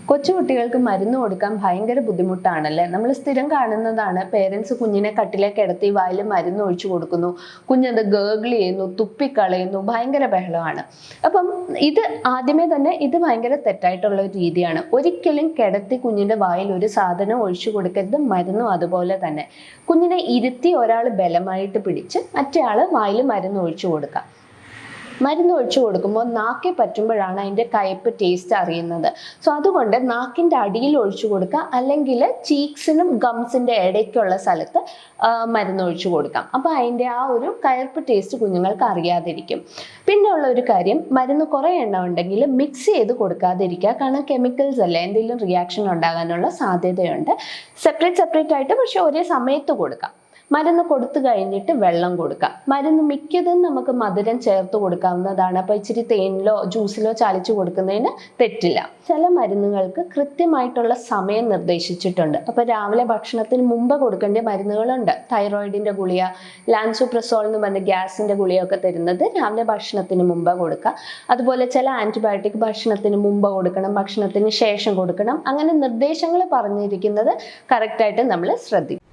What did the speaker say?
കൊച്ചുകുട്ടികൾക്ക് മരുന്ന് കൊടുക്കാൻ ഭയങ്കര ബുദ്ധിമുട്ടാണല്ലേ. നമ്മൾ സ്ഥിരം കാണുന്നതാണ്, പേരൻസ് കുഞ്ഞിനെ കട്ടിലേക്ക് കിടത്തി വായിൽ മരുന്ന് ഒഴിച്ചു കൊടുക്കുന്നു, കുഞ്ഞത് ഗേഗിൾ ചെയ്യുന്നു, തുപ്പിക്കളയുന്നു, ഭയങ്കര ബഹളമാണ്. അപ്പം ഇത് ആദ്യമേ തന്നെ ഇത് ഭയങ്കര തെറ്റായിട്ടുള്ള ഒരു രീതിയാണ്. ഒരിക്കലും കിടത്തി കുഞ്ഞിൻ്റെ വായിൽ ഒരു സാധനം ഒഴിച്ചു കൊടുക്കരുത്. മരുന്നും അതുപോലെ തന്നെ. കുഞ്ഞിനെ ഇരുത്തി ഒരാൾ ബലമായിട്ട് പിടിച്ച് മറ്റേ ആൾ വായിൽ മരുന്ന് ഒഴിച്ചു കൊടുക്കുക. മരുന്ന് ഒഴിച്ചു കൊടുക്കുമ്പോൾ നാക്കിൽ പറ്റുമ്പോഴാണ് അതിൻ്റെ കയ്പ്പ് ടേസ്റ്റ് അറിയുന്നത്. സോ അതുകൊണ്ട് നാക്കിൻ്റെ അടിയിൽ ഒഴിച്ചു കൊടുക്കുക, അല്ലെങ്കിൽ ചീക്സിനും ഗംസിൻ്റെ ഇടയ്ക്കുള്ള സ്ഥലത്ത് മരുന്ന് ഒഴിച്ചു കൊടുക്കാം. അപ്പോൾ അതിൻ്റെ ആ ഒരു കയ്പ്പ് ടേസ്റ്റ് കുഞ്ഞുങ്ങൾക്ക് അറിയാതിരിക്കും. പിന്നെ ഉള്ള ഒരു കാര്യം, മരുന്ന് കുറേ എണ്ണം ഉണ്ടെങ്കിൽ മിക്സ് ചെയ്ത് കൊടുക്കാതിരിക്കുക. കാരണം കെമിക്കൽസ് അല്ലേ, എന്തെങ്കിലും റിയാക്ഷൻ ഉണ്ടാകാനുള്ള സാധ്യതയുണ്ട്. സെപ്പറേറ്റ് ആയിട്ട് പക്ഷെ ഒരേ സമയത്ത് കൊടുക്കാം. മരുന്ന് കൊടുത്തു കഴിഞ്ഞിട്ട് വെള്ളം കൊടുക്കുക. മരുന്ന് മിക്കതും നമുക്ക് മധുരം ചേർത്ത് കൊടുക്കാവുന്നതാണ്. അപ്പോൾ ഇച്ചിരി തേനിലോ ജ്യൂസിലോ ചാലിച്ച് കൊടുക്കുന്നതിന് തെറ്റില്ല. ചില മരുന്നുകൾക്ക് കൃത്യമായിട്ടുള്ള സമയം നിർദ്ദേശിച്ചിട്ടുണ്ട്. അപ്പോൾ രാവിലെ ഭക്ഷണത്തിന് മുമ്പ് കൊടുക്കേണ്ട മരുന്നുകളുണ്ട്. തൈറോയിഡിൻ്റെ ഗുളിക, ലാൻസുപ്രസോൾ എന്ന് പറഞ്ഞ ഗ്യാസിൻ്റെ ഗുളികയൊക്കെ തരുന്നത് രാവിലെ ഭക്ഷണത്തിന് മുമ്പ് കൊടുക്കുക. അതുപോലെ ചില ആൻറ്റിബയോട്ടിക് ഭക്ഷണത്തിന് മുമ്പ് കൊടുക്കണം, ഭക്ഷണത്തിന് ശേഷം കൊടുക്കണം. അങ്ങനെ നിർദ്ദേശങ്ങൾ പറഞ്ഞിരിക്കുന്നത് കറക്റ്റായിട്ട് നമ്മൾ ശ്രദ്ധിക്കും.